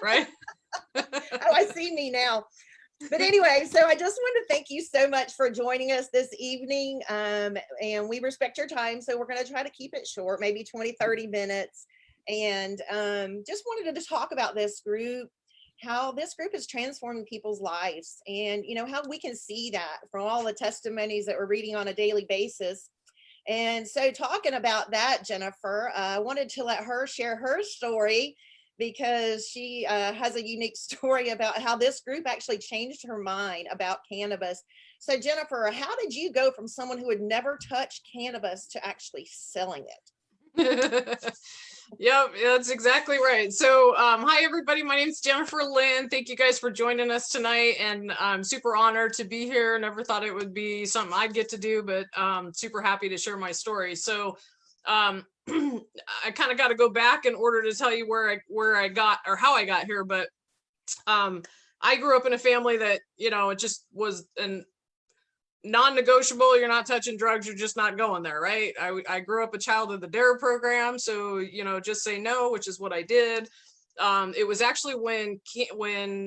Right. Oh, I see me now. But anyway, so I just want to thank you so much for joining us this evening. And we respect your time. So we're going to try to keep it short, maybe 20, 30 minutes. And just wanted to talk about this group, how this group is transforming people's lives, and how we can see that from all the testimonies that we're reading on a daily basis. And so, talking about that, Jennifer, I wanted to let her share her story because she has a unique story about how this group actually changed her mind about cannabis. So, Jennifer, how did you go from someone who had never touched cannabis to actually selling it? Yep, that's exactly right. So, hi everybody. My name is Jennifer Lynn. Thank you guys for joining us tonight, and I'm super honored to be here. Never thought it would be something I'd get to do, but super happy to share my story. So, I kind of got to go back in order to tell you where I got or how I got here. But I grew up in a family that it just was an non-negotiable. You're not touching drugs, you're just not going there, right? I grew up a child of the DARE program, so just say no, which is what I did. It was actually when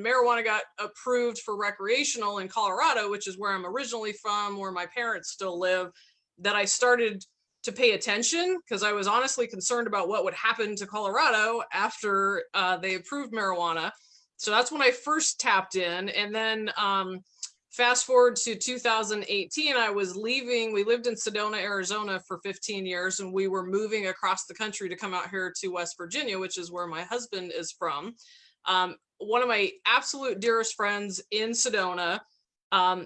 marijuana got approved for recreational in Colorado, which is where I'm originally from, where my parents still live, that I started to pay attention, because I was honestly concerned about what would happen to Colorado after they approved marijuana. So that's when I first tapped in. And then fast forward to 2018, I was leaving. We lived in Sedona, Arizona for 15 years, and we were moving across the country to come out here to West Virginia, which is where my husband is from. One of my absolute dearest friends in Sedona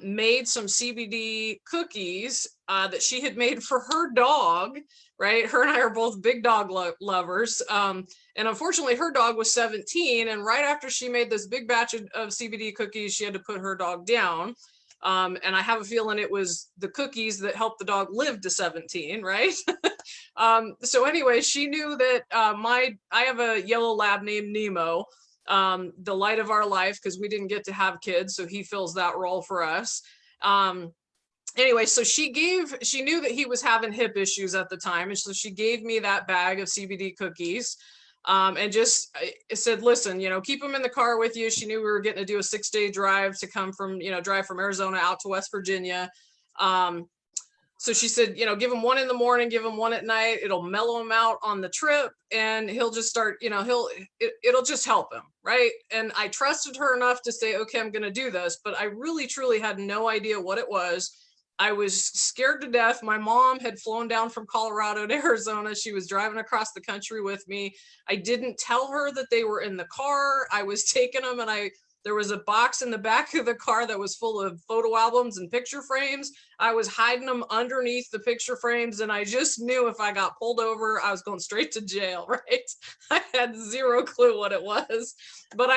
made some CBD cookies that she had made for her dog, right? Her and I are both big dog lovers. And unfortunately, her dog was 17. And right after she made this big batch of CBD cookies, she had to put her dog down. And I have a feeling it was the cookies that helped the dog live to 17, right? So anyway, she knew that I have a yellow lab named Nemo, the light of our life, because we didn't get to have kids, so he fills that role for us. Anyway, so she knew that he was having hip issues at the time, and so she gave me that bag of CBD cookies, and just said, listen, keep them in the car with you. She knew we were getting to do a 6-day drive to come from, drive from Arizona out to West Virginia. So she said, give him one in the morning, give him one at night. It'll mellow him out on the trip, and he'll just start, it'll just help him. Right. And I trusted her enough to say, okay, I'm going to do this. But I really, truly had no idea what it was. I was scared to death. My mom had flown down from Colorado to Arizona. She was driving across the country with me. I didn't tell her that they were in the car. I was taking them, and there was a box in the back of the car that was full of photo albums and picture frames. I was hiding them underneath the picture frames, and I just knew if I got pulled over, I was going straight to jail, right? I had zero clue what it was. But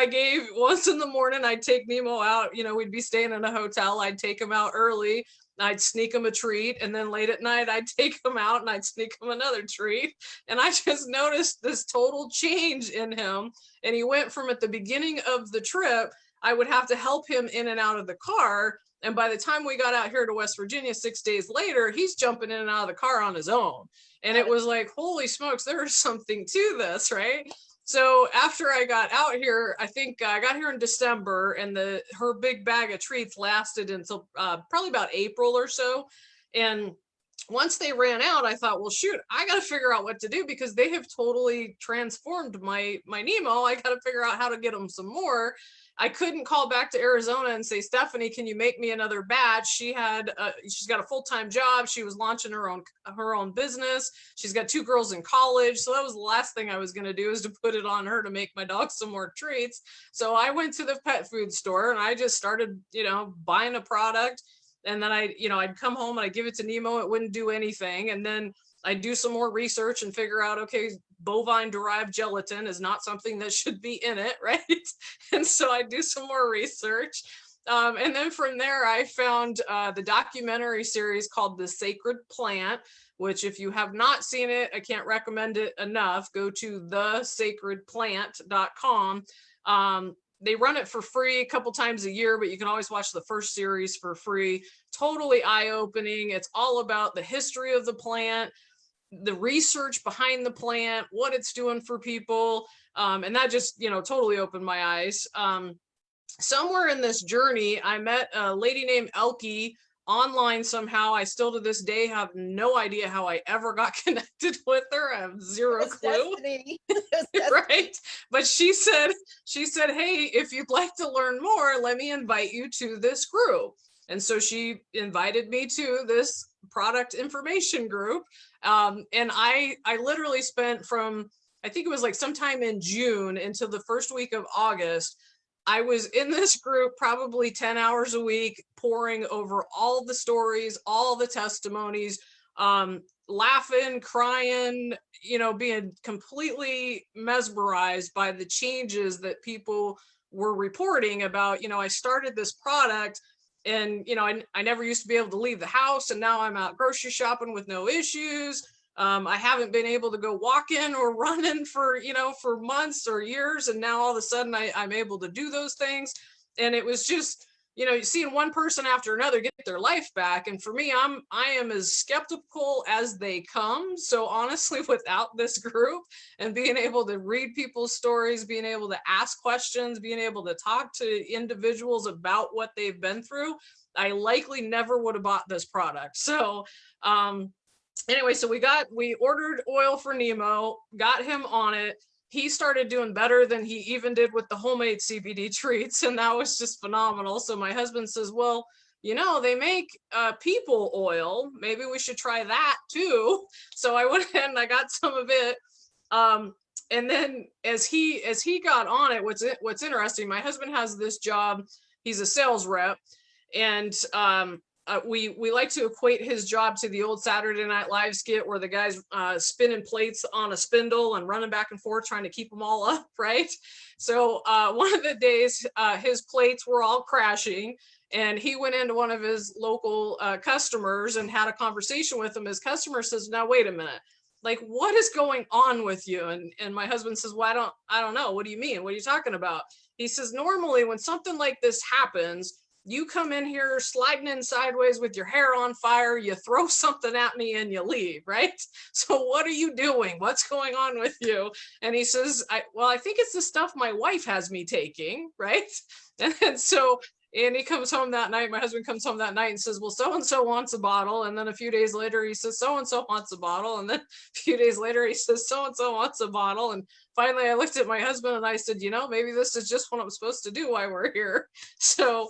once in the morning, I'd take Nemo out. We'd be staying in a hotel. I'd take him out early. I'd sneak him a treat, and then late at night I'd take him out and I'd sneak him another treat. And I just noticed this total change in him. And he went from, at the beginning of the trip, I would have to help him in and out of the car. And by the time we got out here to West Virginia 6 days later, he's jumping in and out of the car on his own. And it was like, holy smokes, there's something to this, right? So after I got out here, I think I got here in December, and her big bag of treats lasted until probably about April or so. And once they ran out, I thought, well, shoot, I got to figure out what to do, because they have totally transformed my Nemo. I got to figure out how to get them some more. I couldn't call back to Arizona and say, Stephanie, can you make me another batch? She's got a full-time job. She was launching her own business. She's got 2 girls in college. So that was the last thing I was going to do, is to put it on her to make my dog some more treats. So I went to the pet food store, and I just started, buying a product. And then I'd come home and I'd give it to Nemo. It wouldn't do anything. And then I'd do some more research and figure out, okay, bovine derived gelatin is not something that should be in it, right? And so I do some more research. And then from there, I found the documentary series called The Sacred Plant, which, if you have not seen it, I can't recommend it enough. Go to thesacredplant.com. They run it for free a couple times a year, but you can always watch the first series for free. Totally eye-opening. It's all about the history of the plant, the research behind the plant, what it's doing for people, And that just, totally opened my eyes. Somewhere in this journey, I met a lady named Elke online somehow. I still to this day have no idea how I ever got connected with her. I have zero clue. Destiny. Right. But she said, hey, if you'd like to learn more, let me invite you to this group. And so she invited me to this product information group. And I literally spent from, I think it was like sometime in June until the first week of August, I was in this group probably 10 hours a week, poring over all the stories, all the testimonies, laughing, crying, being completely mesmerized by the changes that people were reporting about. I started this product and, I never used to be able to leave the house, and now I'm out grocery shopping with no issues. I haven't been able to go walking or running for months or years, and now all of a sudden I'm able to do those things. And it was just, seeing one person after another get their life back. And for me, I am as skeptical as they come. So honestly, without this group and being able to read people's stories, being able to ask questions, being able to talk to individuals about what they've been through, I likely never would have bought this product. So, anyway, so we ordered oil for Nemo, got him on it. He started doing better than he even did with the homemade CBD treats, and that was just phenomenal. So my husband says, well, they make people oil. Maybe we should try that too. So I went ahead and I got some of it. And then as he got on it, what's interesting, my husband has this job. He's a sales rep, and we like to equate his job to the old Saturday Night Live skit where the guy's spinning plates on a spindle and running back and forth trying to keep them all up, right? So one of the days, his plates were all crashing, and he went into one of his local customers and had a conversation with him. His customer says, now, wait a minute. Like, what is going on with you? And my husband says, well, I don't know. What do you mean? What are you talking about? He says, normally when something like this happens, you come in here sliding in sideways with your hair on fire, you throw something at me and you leave, right? So what are you doing? What's going on with you? And he says, I think it's the stuff my wife has me taking, right? And so, and he comes home that night, my husband comes home that night and says, well, so-and-so wants a bottle. And then a few days later, he says, so-and-so wants a bottle. And then a few days later, he says, so-and-so wants a bottle. And finally, I looked at my husband and I said, maybe this is just what I'm supposed to do while we're here. So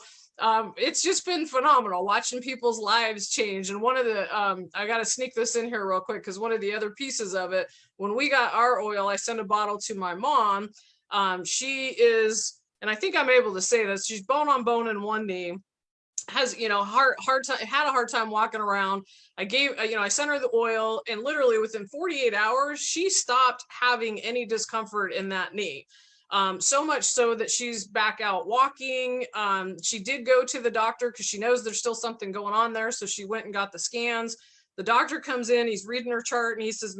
it's just been phenomenal watching people's lives change. And one of the I got to sneak this in here real quick, because one of the other pieces of it, when we got our oil, I sent a bottle to my mom. She is, and I think I'm able to say this, she's bone on bone in one knee, has hard time, had a hard time walking around. I sent her the oil, and literally within 48 hours she stopped having any discomfort in that knee. So much so that she's back out walking. She did go to the doctor because she knows there's still something going on there. So she went and got the scans. The doctor comes in, he's reading her chart, and he says,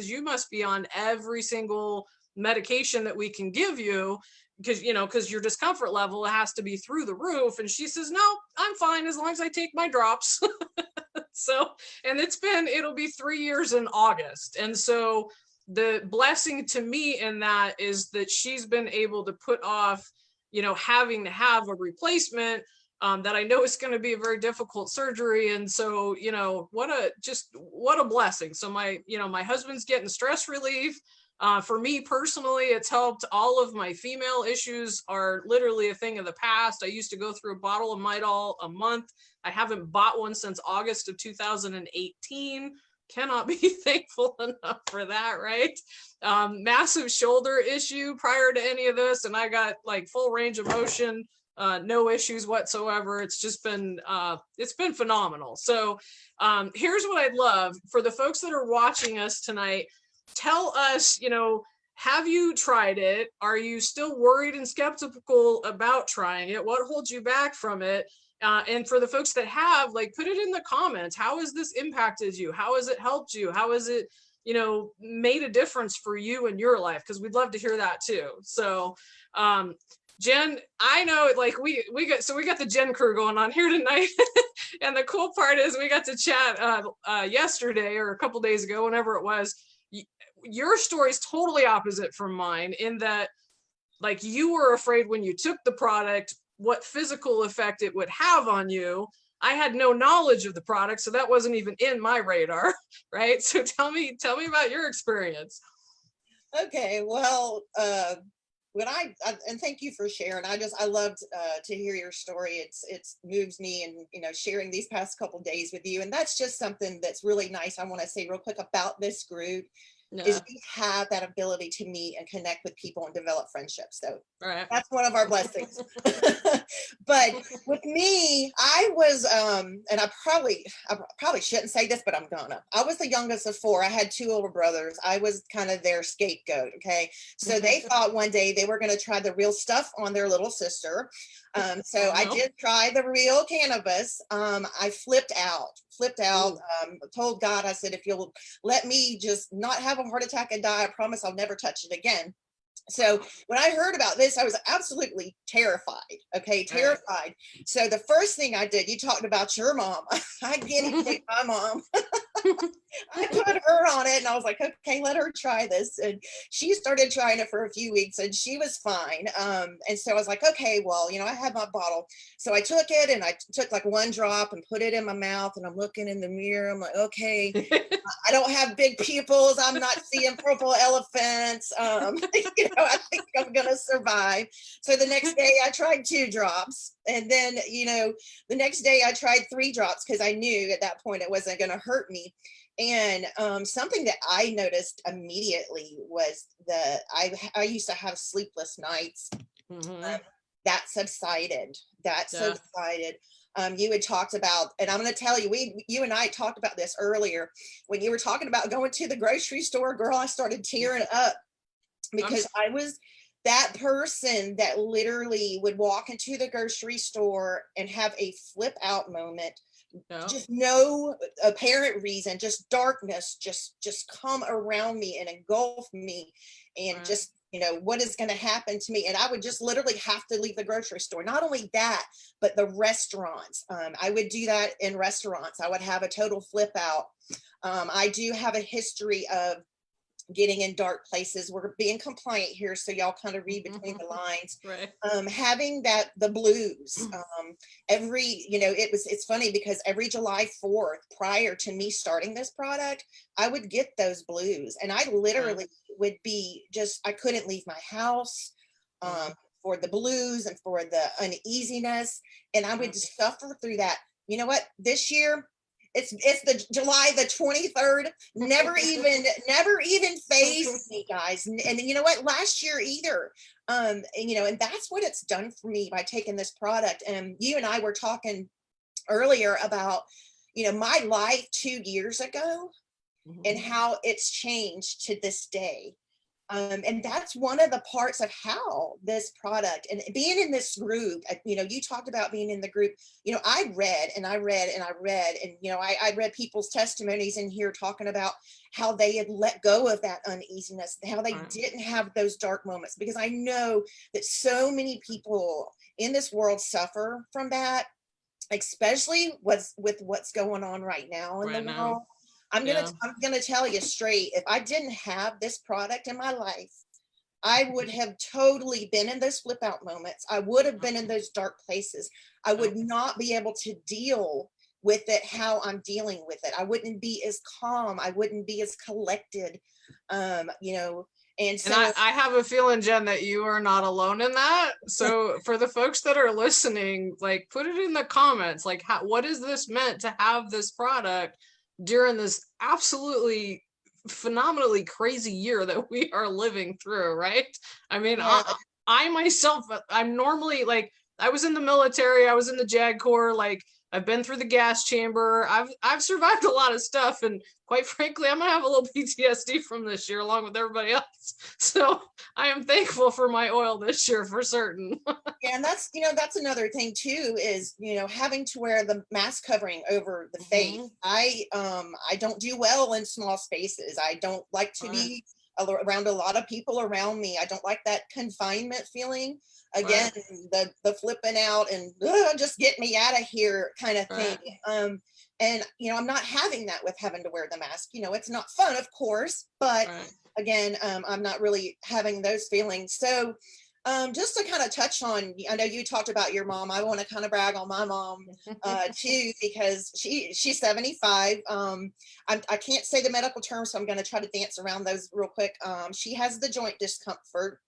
you must be on every single medication that we can give you, because your discomfort level has to be through the roof. And she says, no, I'm fine as long as I take my drops. So, and it'll be 3 years in August. And so the blessing to me in that is that she's been able to put off, having to have a replacement that I know is going to be a very difficult surgery. And so, what a blessing. So my husband's getting stress relief. For me personally, it's helped. All of my female issues are literally a thing of the past. I used to go through a bottle of Midol a month. I haven't bought one since August of 2018. Cannot be thankful enough for that, right? Massive shoulder issue prior to any of this, and I got like full range of motion, no issues whatsoever. It's just been phenomenal. So here's what I'd love for the folks that are watching us tonight. Tell us, have you tried it? Are you still worried and skeptical about trying it? What holds you back from it? And for the folks that have, put it in the comments. How has this impacted you? How has it helped you? How has it, made a difference for you in your life? Because we'd love to hear that too. So, Jen, I know we got the Jen crew going on here tonight. And the cool part is we got to chat yesterday or a couple days ago, whenever it was. your story is totally opposite from mine in that, like, you were afraid when you took the product what physical effect it would have on you. I had no knowledge of the product, so that wasn't even in my radar, right? So tell me about your experience. Okay, well, when and thank you for sharing. I loved to hear your story. It's moves me, and sharing these past couple days with you, and that's just something that's really nice. I want to say real quick about this group Yeah. is we have that ability to meet and connect with people and develop friendships. So Right. that's one of our blessings. But with me, I was and I probably shouldn't say this, but I was the youngest of four. I had two older brothers. I was kind of their scapegoat. Okay. So they thought one day they were going to try the real stuff on their little sister. So I did try the real cannabis. I flipped out, told God, I said, if you'll let me just not have a heart attack and die, I promise I'll never touch it again. So when I heard about this, I was absolutely terrified. Okay, terrified. So the first thing I did, you talked about your mom. I guinea pigged my mom. I put her on it and I was like, okay, let her try this. And she started trying it for a few weeks and she was fine. And so I was like, okay, well, I had my bottle. So I took it and I took like one drop and put it in my mouth and I'm looking in the mirror. I'm like, okay, I don't have big pupils. I'm not seeing purple elephants. I think I'm going to survive. So the next day I tried 2 drops. And then, the next day I tried 3 drops because I knew at that point it wasn't going to hurt me. And something that I noticed immediately was I used to have sleepless nights. That subsided. You had talked about, and I'm going to tell you, you and I talked about this earlier when you were talking about going to the grocery store. Girl, I started tearing up because I was that person that literally would walk into the grocery store and have a flip out moment. Just no apparent reason, just darkness, just come around me and engulf me, and just what is going to happen to me. And I would just literally have to leave the grocery store. Not only that, but the restaurants. I would do that in restaurants. I would have a total flip out. I do have a history of getting in dark places. We're being compliant here, so y'all kind of read between the lines. Right. Having the blues. It's funny because every July 4th, prior to me starting this product, I would get those blues, and I literally would be I couldn't leave my house for the blues and for the uneasiness, and I would just suffer through that. You know what? This year, it's the July the 23rd. Never even phased me, guys. And you know what? Last year either. And that's what it's done for me by taking this product. And you and I were talking earlier about, my life 2 years ago and how it's changed to this day. And that's one of the parts of how this product and being in this group, you talked about being in the group, I read and I read and I read, and, I read people's testimonies in here talking about how they had let go of that uneasiness, how they didn't have those dark moments, because I know that so many people in this world suffer from that, especially with what's going on right now in the world. I'm gonna tell you straight, if I didn't have this product in my life, I would have totally been in those flip out moments. I would have been in those dark places. I would not be able to deal with it how I'm dealing with it. I wouldn't be as calm. I wouldn't be as collected. And so I have a feeling, Jen, that you are not alone in that. So for the folks that are listening, like, put it in the comments, like, what is this meant to have this product during this absolutely phenomenally crazy year that we are living through, right? I mean, I myself, I'm normally, like, I was in the military, I was in the JAG Corps, like, I've been through the gas chamber. I've survived a lot of stuff, and quite frankly, I'm gonna have a little PTSD from this year, along with everybody else. So I am thankful for my oil this year, for certain. Yeah, and that's another thing too, is having to wear the mask covering over the face. I don't do well in small spaces. I don't like to be around a lot of people around me. I don't like that confinement feeling. Again, the flipping out and just get me out of here kind of thing. And I'm not having that with having to wear the mask. It's not fun, of course, but again, I'm not really having those feelings. So just to kind of touch on, I know you talked about your mom. I want to kind of brag on my mom too, because she's 75. I can't say the medical terms, so I'm going to try to dance around those real quick. She has the joint discomfort.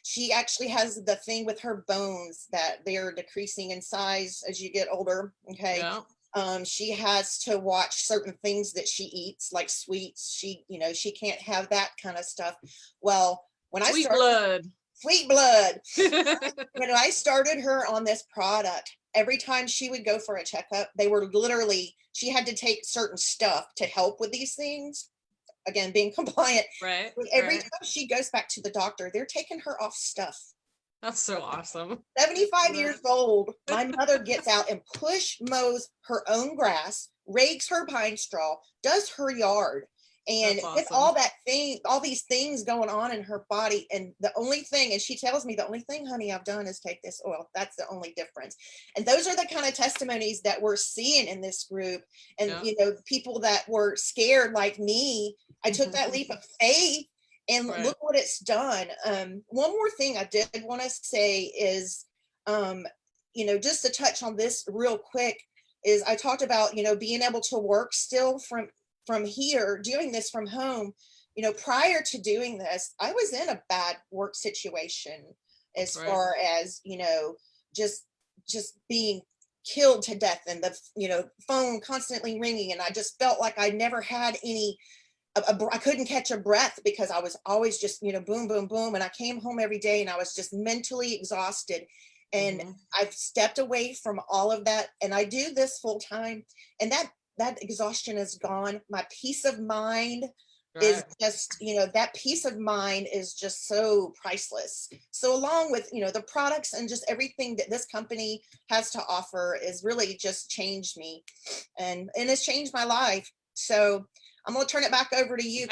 She actually has the thing with her bones that they're decreasing in size as you get older. Okay. Yeah. She has to watch certain things that she eats, like sweets. She can't have that kind of stuff. Well, when I started sweet blood, when I started her on this product, every time she would go for a checkup, they were literally, she had to take certain stuff to help with these things. Again, being compliant. Right. Every time she goes back to the doctor, they're taking her off stuff. That's so awesome. 75 years old, my mother gets out and mows her own grass, rakes her pine straw, does her yard. And awesome. with all these things going on in her body. And the only thing, and she tells me, the only thing, honey, I've done is take this oil. That's the only difference. And those are the kind of testimonies that we're seeing in this group. And, people that were scared like me, I took that leap of faith. And look what it's done. One more thing I did want to say is, just to touch on this real quick, is I talked about, being able to work still from here, doing this from home. Prior to doing this, I was in a bad work situation as far as, just being killed to death, and the phone constantly ringing. And I just felt like I never had I couldn't catch a breath because I was always just, boom, boom, boom. And I came home every day and I was just mentally exhausted. And I've stepped away from all of that. And I do this full time. And that exhaustion is gone. My peace of mind is just, that peace of mind is just so priceless. So along with, the products and just everything that this company has to offer is really just changed me and it's changed my life. So I'm going to turn it back over to you.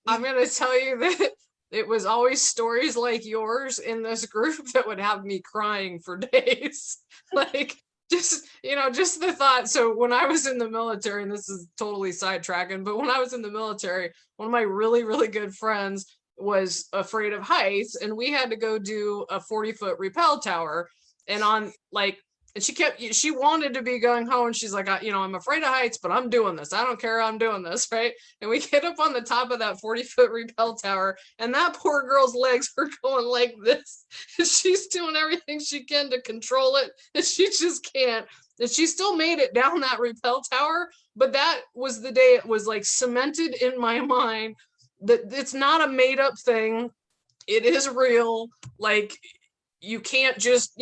I'm going to tell you that it was always stories like yours in this group that would have me crying for days. Like, just the thought. So when I was in the military, and this is totally sidetracking, but when I was in the military, one of my really, really good friends was afraid of heights, and we had to go do a 40-foot rappel tower. And and she wanted to be going home. And she's like, I'm afraid of heights, but I'm doing this. I don't care. I'm doing this. Right. And we get up on the top of that 40-foot rappel tower, and that poor girl's legs are going like this. And she's doing everything she can to control it, and she just can't. And she still made it down that rappel tower. But that was the day it was like cemented in my mind that it's not a made up thing. It is real. Like, you can't just,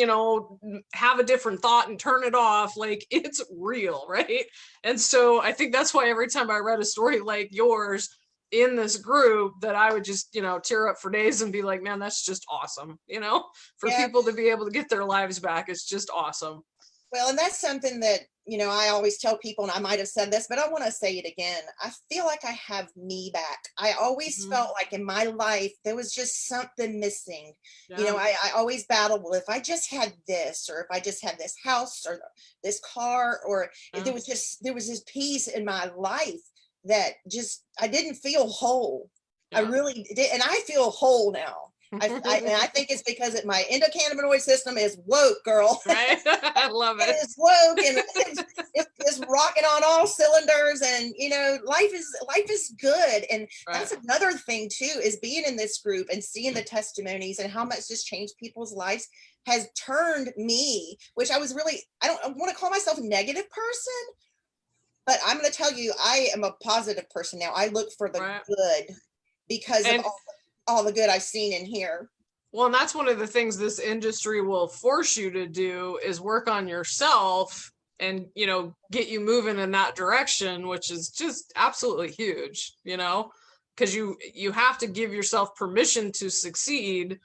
have a different thought and turn it off. Like, it's real, right? And so I think that's why every time I read a story like yours in this group, that I would just, tear up for days and be like, man, that's just awesome. For people to be able to get their lives back, it's just awesome. Well, and that's something that, I always tell people, and I might have said this, but I want to say it again. I feel like I have me back. I always felt like in my life, there was just something missing. Yeah. I always battled, well, if I just had this, or if I just had this house or this car, or if there was this peace in my life that just, I didn't feel whole. Yeah. I really did. And I feel whole now. I think it's because my endocannabinoid system is woke, girl. Right? I love it. It's woke, and it's rocking on all cylinders, and life is good. And that's another thing too, is being in this group and seeing the testimonies and how much this changed people's lives has turned me, which I don't want to call myself a negative person, but I'm going to tell you, I am a positive person now. I look for the good because of all the good I've seen in here. Well, and that's one of the things this industry will force you to do, is work on yourself and, get you moving in that direction, which is just absolutely huge, because you have to give yourself permission to succeed.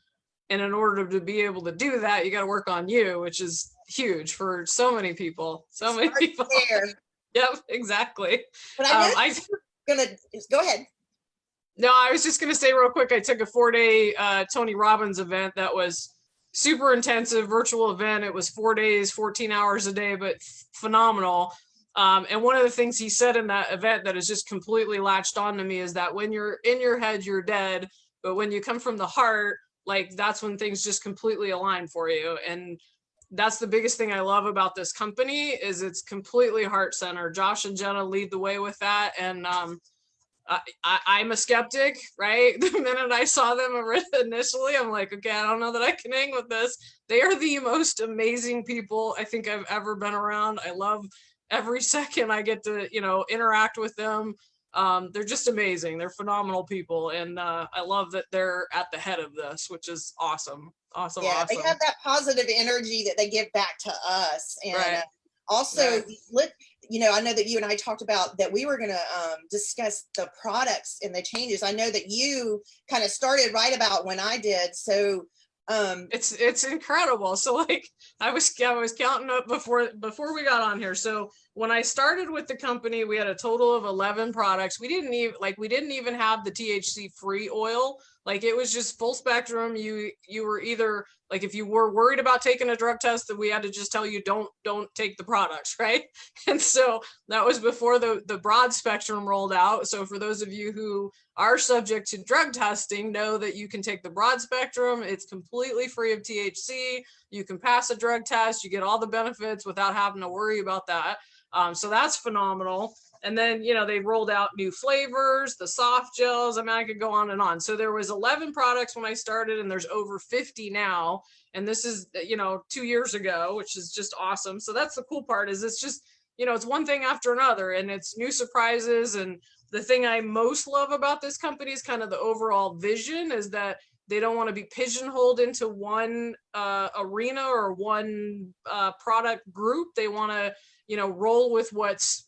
And in order to be able to do that, you got to work on you, which is huge for so many people. Yep, exactly. But I'm gonna go ahead. No, I was just going to say real quick, I took a 4-day Tony Robbins event that was super intensive virtual event. It was 4 days, 14 hours a day, but phenomenal. And one of the things he said in that event that has just completely latched on to me is that when you're in your head, you're dead. But when you come from the heart, like that's when things just completely align for you. And that's the biggest thing I love about this company is it's completely heart centered. Josh and Jenna lead the way with that. And I'm a skeptic, right? The minute I saw them initially, I'm like, okay, I don't know that I can hang with this. They are the most amazing people I think I've ever been around. I love every second I get to, interact with them. They're just amazing. They're phenomenal people. And I love that they're at the head of this, which is awesome. Awesome. Yeah, Awesome. they have that positive energy that they give back to us. And Right. also, I know that you and I talked about that we were going to discuss the products and the changes. I know that you kind of started right about when I did. So it's incredible. So like I was counting up before we got on here. So when I started with the company, we had a total of 11 products. We didn't even have the THC free oil. Like it was just full spectrum. You were either like, if you were worried about taking a drug test, then we had to just tell you don't take the products, right? And so that was before the broad spectrum rolled out. So for those of you who are subject to drug testing, know that you can take the broad spectrum. It's completely free of THC. You can pass a drug test. You get all the benefits without having to worry about that. So that's phenomenal. And then, they rolled out new flavors, the soft gels. I mean, I could go on and on. So there was 11 products when I started, and there's over 50 now. And this is, 2 years ago, which is just awesome. So that's the cool part is it's just, it's one thing after another, and it's new surprises. And the thing I most love about this company is kind of the overall vision is that they don't want to be pigeonholed into one arena or one product group. They want to, roll with what's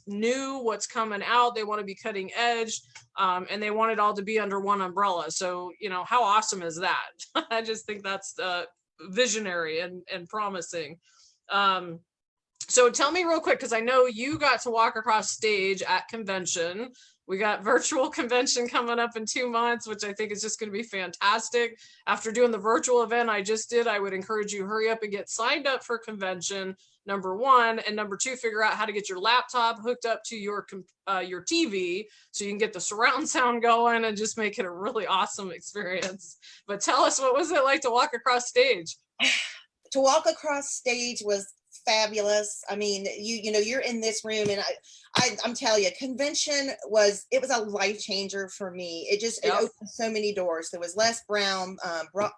new, what's coming out. They want to be cutting edge, and they want it all to be under one umbrella. So, how awesome is that? I just think that's visionary and promising. So tell me real quick, because I know you got to walk across stage at convention. We got virtual convention coming up in 2 months, which I think is just going to be fantastic. After doing the virtual event I just did, I would encourage you hurry up and get signed up for convention, number one. And number two, figure out how to get your laptop hooked up to your TV so you can get the surround sound going and just make it a really awesome experience. But tell us, what was it like to walk across stage? To walk across stage was fabulous. I mean, you're in this room, and I'm telling you, convention was a life changer for me. It opened so many doors. There was Les Brown,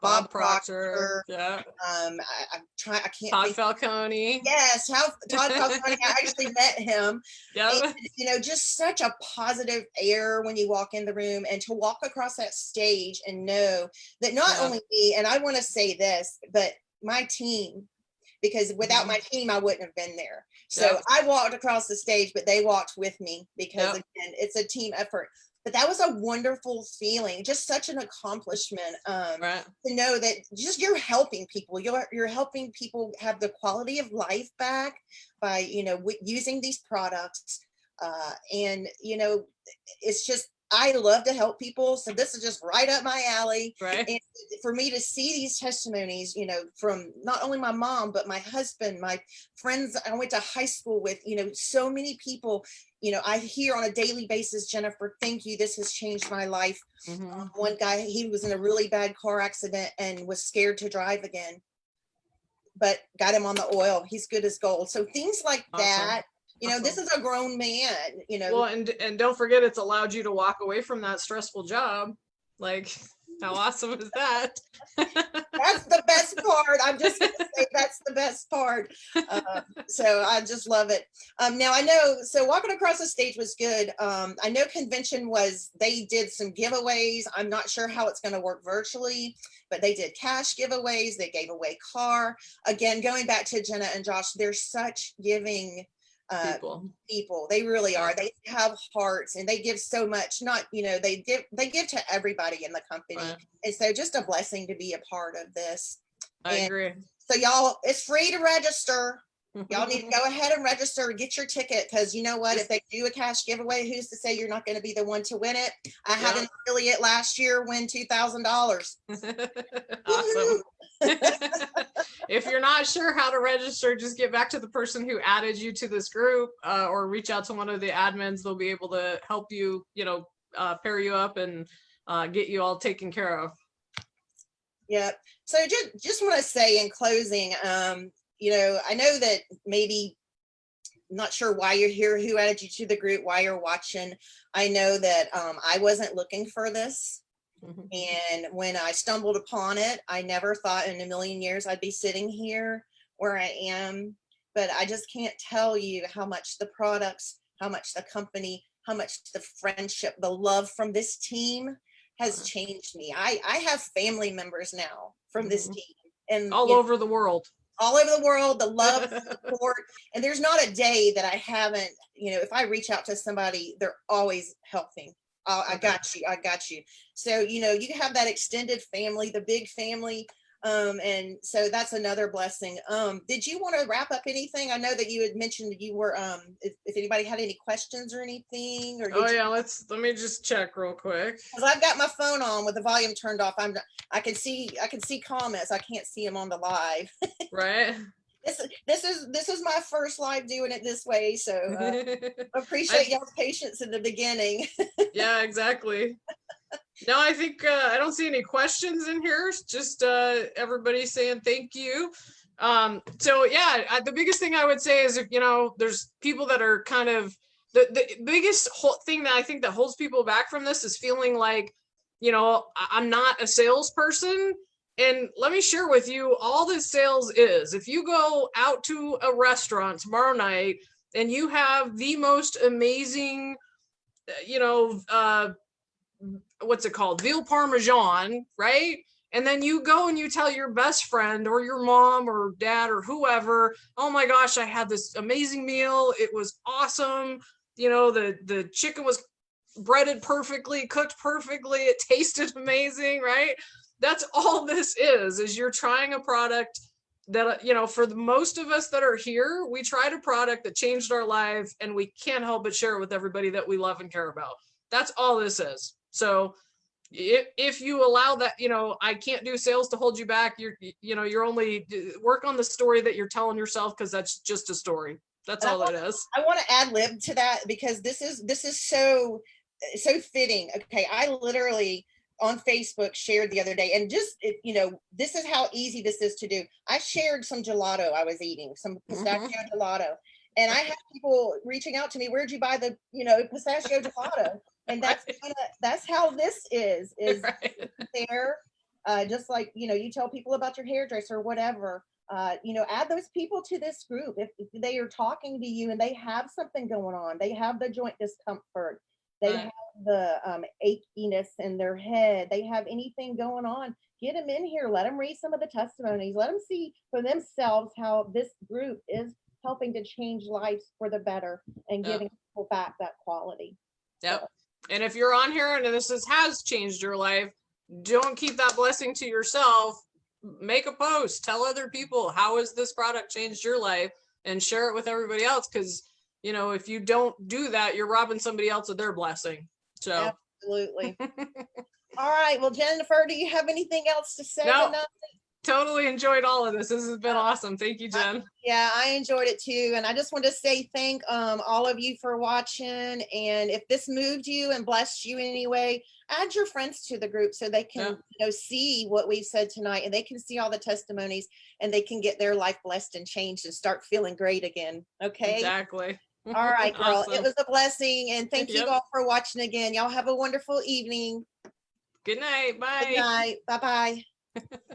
Bob Proctor. Yeah. I can't. Todd Falcone. Yes, Todd Falcone. I actually met him. Yeah. And, just such a positive air when you walk in the room, and to walk across that stage and know that not only me, and I want to say this, but my team, because without my team, I wouldn't have been there. So I walked across the stage, but they walked with me because again, it's a team effort. But that was a wonderful feeling, just such an accomplishment to know that just you're helping people. You're helping people have the quality of life back by, using these products. And, it's just, I love to help people. So this is just right up my alley. Right. And for me to see these testimonies, from not only my mom, but my husband, my friends I went to high school with, so many people, I hear on a daily basis, Jennifer, thank you. This has changed my life. Mm-hmm. One guy, he was in a really bad car accident and was scared to drive again, but got him on the oil. He's good as gold. So things like that. This is a grown man, Well, and don't forget, it's allowed you to walk away from that stressful job. Like, how awesome is that? That's the best part. I'm just going to say that's the best part. So I just love it. Now I know, so walking across the stage was good. I know convention they did some giveaways. I'm not sure how it's going to work virtually, but they did cash giveaways. They gave away car. Again, going back to Jenna and Josh, they're such giving people. They really are. They have hearts, and they give so much. Not, they give to everybody in the company. Right. And so just a blessing to be a part of this. I agree. So y'all, it's free to register. Y'all need to go ahead and register and get your ticket, because you know what? If they do a cash giveaway, who's to say you're not going to be the one to win it? I had an affiliate last year win $2,000. Awesome. if you're not sure how to register, just get back to the person who added you to this group, or reach out to one of the admins. They'll be able to help you, pair you up and get you all taken care of. Yep. So just want to say in closing, I know that maybe not sure why you're here, who added you to the group, why you're watching. I know that I wasn't looking for this. And when I stumbled upon it, I never thought in a million years I'd be sitting here where I am. But I just can't tell you how much the products, how much the company, how much the friendship, the love from this team has changed me. I have family members now from this team, and all over the world. All over the world, the love, support. And there's not a day that I haven't, if I reach out to somebody, they're always helping. Oh, I got you. I got you. So, you have that extended family, the big family. And so that's another blessing. Did you want to wrap up anything? I know that you had mentioned that you were, if anybody had any questions or anything, or let me just check real quick. Because I've got my phone on with the volume turned off. I can see comments. I can't see them on the live. Right. This is my first live doing it this way, so appreciate y'all's patience in the beginning. Yeah, exactly. No, I think I don't see any questions in here. It's just everybody saying thank you. So yeah, the biggest thing I would say is, if there's people that are kind of the biggest thing that I think that holds people back from this is feeling like, I'm not a salesperson. And let me share with you, all this sales is, if you go out to a restaurant tomorrow night and you have the most amazing, what's it called? Veal Parmesan, right? And then you go and you tell your best friend or your mom or dad or whoever, oh my gosh, I had this amazing meal. It was awesome. The chicken was breaded perfectly, cooked perfectly. It tasted amazing, right? That's all this is you're trying a product that, for the most of us that are here, we tried a product that changed our life, and we can't help but share it with everybody that we love and care about. That's all this is. So if you allow that, I can't do sales to hold you back. You're only work on the story that you're telling yourself, because that's just a story. That's all that is. I want to ad lib to that, because this is so fitting. Okay, I literally on Facebook shared the other day, and just this is how easy this is to do. I shared some gelato I was eating, some pistachio gelato, and I had people reaching out to me, where'd you buy the pistachio gelato? And that's how this is right there. Just like you tell people about your hairdresser or whatever, add those people to this group. If they are talking to you and they have something going on, they have the joint discomfort, they have the achiness in their head, they have anything going on, get them in here, let them read some of the testimonies, let them see for themselves how this group is helping to change lives for the better and giving people back that quality. Yep. So. And if you're on here and this has changed your life, don't keep that blessing to yourself. Make a post, tell other people, how has this product changed your life, and share it with everybody else. Because, if you don't do that, you're robbing somebody else of their blessing. So absolutely. All right. Well, Jennifer, do you have anything else to say? No. Totally enjoyed all of this. This has been awesome. Thank you, Jen. Yeah, I enjoyed it too. And I just want to say thank all of you for watching. And if this moved you and blessed you in any way, add your friends to the group so they can see what we've said tonight, and they can see all the testimonies, and they can get their life blessed and changed and start feeling great again. Okay. Exactly. All right, girl. Awesome. It was a blessing. And thank you all for watching again. Y'all have a wonderful evening. Good night. Bye. Good night. Bye-bye.